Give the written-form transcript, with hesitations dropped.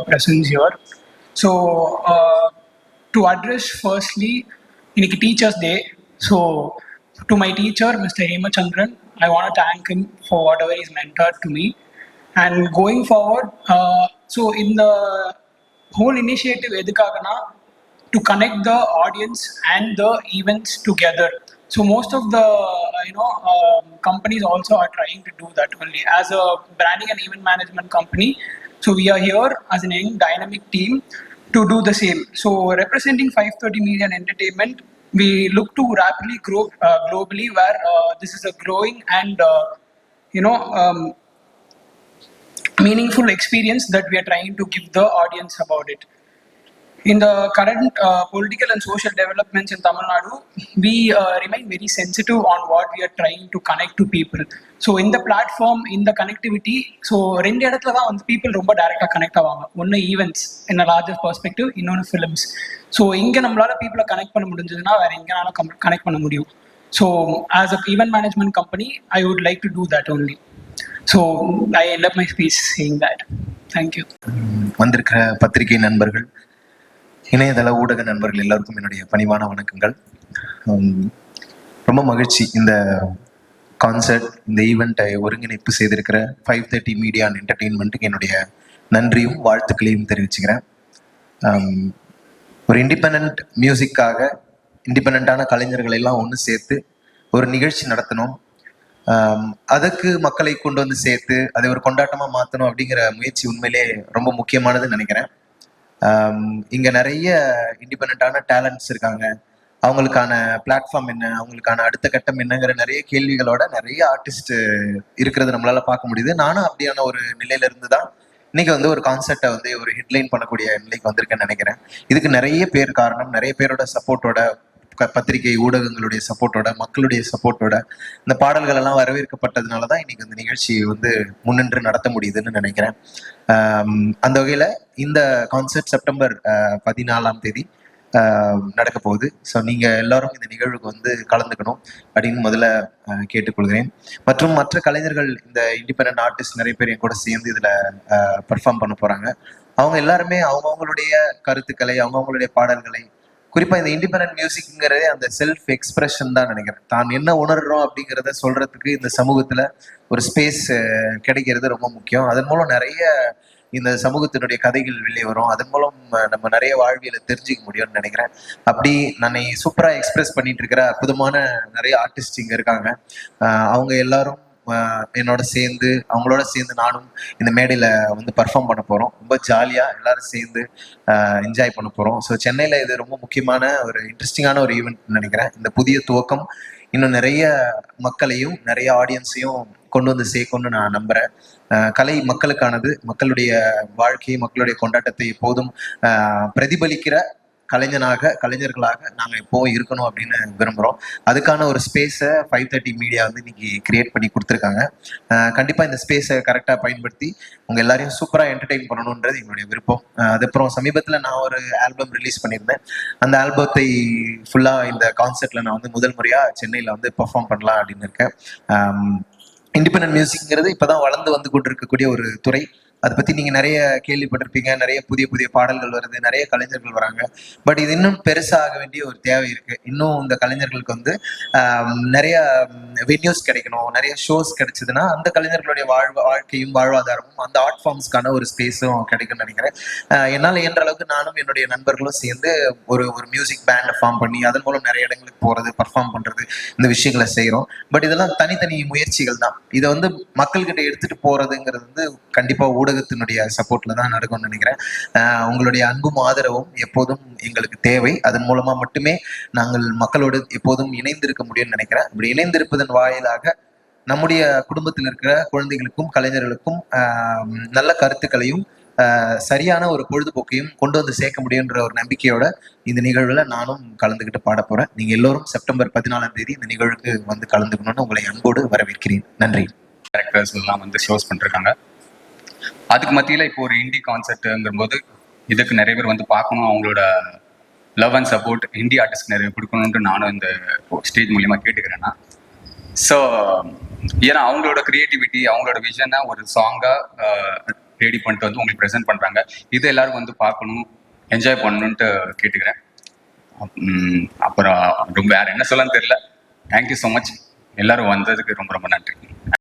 presence here. So, to address firstly, இன்னைக்கு Teachers Day. So, to my teacher, Mr. Hemachandran, I want to thank him for whatever he's mentored to me. And going forward, so in the whole initiative, edukagana, to connect the audience and the events together. So most of the companies also are trying to do that only. As a branding and event management company, so we are here as an young dynamic team to do the same. So representing 530 Media and Entertainment, we look to rapidly grow globally, where this is a growing and meaningful experience that we are trying to give the audience about it. In the current political and social developments in Tamil Nadu, we remain very sensitive on what we are trying to connect to people. So in the platform, in the connectivity, so ரெண்டு இடத்துல தான் வந்து people ரொம்ப டைரக்டாக connect ஆவாங்க. ஒன்று events in a larger perspective, இன்னொன்று films. So இங்கே நம்மளால பீப்புளை கனெக்ட் பண்ண முடிஞ்சதுன்னா வேற எங்கேனாலும் கனெக்ட் பண்ண முடியும். So as a event management company, I would like to do that only. So I end up my speech saying that. Thank you. வந்திருக்கிற பத்திரிகை நண்பர்கள், இணையதள ஊடக நண்பர்கள் எல்லாருக்கும் என்னுடைய பணிவான வணக்கங்கள். ரொம்ப மகிழ்ச்சி இந்த கான்சர்ட், இந்த ஈவெண்ட்டை ஒருங்கிணைப்பு செய்திருக்கிற 530 மீடியா அண்ட் என்டர்டெயின்மெண்ட்டுக்கு என்னுடைய நன்றியும் வாழ்த்துக்களையும் தெரிவிச்சுக்கிறேன். ஒரு இண்டிபெண்ட் மியூசிக்காக இண்டிபெண்ட்டான கலைஞர்களை எல்லாம் ஒன்று சேர்த்து ஒரு நிகழ்ச்சி நடத்தணும், அதுக்கு மக்களை கொண்டு வந்து சேர்த்து அதை ஒரு கொண்டாட்டமாக மாற்றணும் அப்படிங்கிற முயற்சி உண்மையிலே ரொம்ப முக்கியமானதுன்னு நினைக்கிறேன். இங்கே நிறைய இண்டிபெண்ட்டான டேலண்ட்ஸ் இருக்காங்க. அவங்களுக்கான பிளாட்ஃபார்ம் என்ன, அவங்களுக்கான அடுத்த கட்டம் என்னங்கிற நிறைய கேள்விகளோட நிறைய ஆர்டிஸ்ட் இருக்கிறது நம்மளால பார்க்க முடியுது. நானும் அப்படியான ஒரு நிலையில இருந்து தான் இன்னைக்கு வந்து ஒரு கான்செப்டை வந்து ஒரு ஹெட்லைன் பண்ணக்கூடிய நிலைக்கு வந்திருக்கேன்னு நினைக்கிறேன். இதுக்கு நிறைய பேர் காரணம், நிறைய பேரோட சப்போர்ட்டோட, பத்திரிகை ஊடகங்களுடைய சப்போர்ட்டோட, மக்களுடைய சப்போர்ட்டோட இந்த பாடல்கள் எல்லாம் வரவேற்கப்பட்டதுனால தான் இன்னைக்கு இந்த நிகழ்ச்சி வந்து முன்னின்று நடத்த முடியுதுன்னு நினைக்கிறேன். அந்த வகையில் இந்த கான்சர்ட் செப்டம்பர் 14 நடக்க போகுது. ஸோ நீங்கள் எல்லாரும் இந்த நிகழ்வுக்கு வந்து கலந்துக்கணும் அப்படின்னு முதல்ல கேட்டுக்கொள்கிறேன். மற்றும் மற்ற கலைஞர்கள், இந்த இண்டிபெண்ட் ஆர்டிஸ்ட் நிறைய பேர் என் கூட சேர்ந்து இதில் பர்ஃபார்ம் பண்ண போகிறாங்க. அவங்க எல்லாருமே அவங்கவுங்களுடைய கருத்துக்களை, அவங்கவுங்களுடைய பாடல்களை, குறிப்பாக இந்த இண்டிபெண்ட் மியூசிக்ங்கிறதே அந்த செல்ஃப் எக்ஸ்பிரஷன் தான் நினைக்கிறேன். தான் என்ன உணர்றோம் அப்படிங்கிறத சொல்றதுக்கு இந்த சமூகத்தில் ஒரு ஸ்பேஸ் கிடைக்கிறது ரொம்ப முக்கியம். அதன் மூலம் நிறைய இந்த சமூகத்தினுடைய கதைகள் வெளியே வரும். அதன் மூலம் நம்ம நிறைய வாழ்வியலை தெரிஞ்சுக்க முடியும்னு நினைக்கிறேன். அப்படி நான் சூப்பராக எக்ஸ்பிரஸ் பண்ணிட்டு இருக்கிற அற்புதமான நிறைய ஆர்டிஸ்ட் இங்கே இருக்காங்க. அவங்க எல்லாரும் என்னோட சேர்ந்து, அவங்களோட சேர்ந்து நானும் இந்த மேடையில் வந்து பர்ஃபார்ம் பண்ண போகிறோம். ரொம்ப ஜாலியாக எல்லாரும் சேர்ந்து என்ஜாய் பண்ண போகிறோம். ஸோ சென்னையில் இது ரொம்ப முக்கியமான ஒரு இன்ட்ரெஸ்டிங்கான ஒரு ஈவெண்ட் நினைக்கிறேன். இந்த புதிய துவக்கம் இன்னும் நிறைய மக்களையும் நிறைய ஆடியன்ஸையும் கொண்டு வந்து சேர்க்கும்னு நான் நம்புகிறேன். கலை மக்களுக்கானது. மக்களுடைய வாழ்க்கையை, மக்களுடைய கொண்டாட்டத்தை எப்போதும் பிரதிபலிக்கிற கலைஞர்களாக நாங்கள் எப்போவும் இருக்கணும் அப்படின்னு விரும்புகிறோம். அதுக்கான ஒரு ஸ்பேஸை 530 மீடியா வந்து இன்னைக்கு கிரியேட் பண்ணி கொடுத்துருக்காங்க. கண்டிப்பாக இந்த ஸ்பேஸை கரெக்டாக பயன்படுத்தி உங்கள் எல்லாரையும் சூப்பராக என்டர்டெயின் பண்ணணுன்றது எங்களுடைய விருப்பம். அதுக்கப்புறம் சமீபத்தில் நான் ஒரு ஆல்பம் ரிலீஸ் பண்ணியிருந்தேன். அந்த ஆல்பத்தை ஃபுல்லாக இந்த கான்செர்ட்டில் நான் வந்து முதல் முறையாக சென்னையில் வந்து பெர்ஃபார்ம் பண்ணலாம் அப்படின்னு இருக்கேன். இண்டிபெண்ட் மியூசிக்ங்கிறது இப்போதான் வளர்ந்து வந்து கொண்டு இருக்கக்கூடிய ஒரு துறை. அதை பற்றி நீங்கள் நிறைய கேள்விப்பட்டிருப்பீங்க. நிறைய புதிய புதிய பாடல்கள் வருது, நிறைய கலைஞர்கள் வராங்க. பட் இது இன்னும் பெருசாக வேண்டிய ஒரு தேவை இருக்குது. இன்னும் இந்த கலைஞர்களுக்கு வந்து நிறைய வென்யூஸ் கிடைக்கணும், நிறைய ஷோஸ் கிடைச்சதுன்னா அந்த கலைஞர்களுடைய வாழ்க்கையும் வாழ்வாதாரமும் அந்த ஆர்ட் ஃபார்ம்ஸ்க்கான ஒரு ஸ்பேஸும் கிடைக்கும்னு நினைக்கிறேன். என்னால் இயன்ற அளவுக்கு நானும் என்னுடைய நண்பர்களும் சேர்ந்து ஒரு மியூசிக் பேண்டை ஃபார்ம் பண்ணி அதன் மூலம் நிறைய இடங்களுக்கு போகிறது, பர்ஃபார்ம் பண்ணுறது, இந்த விஷயங்களை செய்கிறோம். பட் இதெல்லாம் தனித்தனி முயற்சிகள் தான். இதை வந்து மக்கள்கிட்ட எடுத்துகிட்டு போகிறதுங்கிறது வந்து கண்டிப்பாக ஊடகத்தினுடைய சப்போர்ட்ல தான் நடக்கும்னு நினைக்கிறேன். உங்களுடைய அன்பும் ஆதரவும் எப்போதும் எங்களுக்கு தேவை. அதன் மூலமா மட்டுமே நாங்கள் மக்களோடு எப்போதும் இணைந்திருக்க முடியும்னு நினைக்கிறேன். அப்படி இணைந்திருப்பதன் வாயிலாக நம்முடைய குடும்பத்தில் இருக்கிற குழந்தைகளுக்கும் கலைஞர்களுக்கும் நல்ல கருத்துக்களையும் சரியான ஒரு பொழுதுபோக்கையும் கொண்டு வந்து சேர்க்க முடியுன்ற ஒரு நம்பிக்கையோட இந்த நிகழ்வுல நானும் கலந்துக்கிட்டு பாட போறேன். நீங்க எல்லோரும் செப்டம்பர் 14 இந்த நிகழ்வுக்கு வந்து கலந்துக்கணும்னு உங்களை அன்போடு வரவேற்கிறேன். நன்றி. கேரக்டர்ஸ் எல்லாம் வந்து ஷோஸ் பண்ணிருக்காங்க. அதுக்கு மத்தியில் இப்போ ஒரு இண்டி கான்செர்ட்டுங்கிற போது இதுக்கு நிறைய பேர் வந்து பார்க்கணும், அவங்களோட love and support indie artist நிறைய கொடுக்கணுன்ட்டு நானும் இந்த ஸ்டேஜ் மூலியமாக கேட்டுக்கிறேன்னா. ஸோ ஏன்னா அவங்களோட க்ரியேட்டிவிட்டி, அவங்களோட விஷனை ஒரு சாங்காக ரெடி பண்ணிட்டு வந்து உங்களுக்கு ப்ரெசென்ட் பண்ணுறாங்க. இது எல்லாரும் வந்து பார்க்கணும், என்ஜாய் பண்ணணுன்ட்டு கேட்டுக்கிறேன். அப்புறம் ரொம்ப வேறு என்ன சொல்லன்னு தெரியல. Thank you so much. எல்லாரும் வந்ததுக்கு ரொம்ப ரொம்ப நன்றி.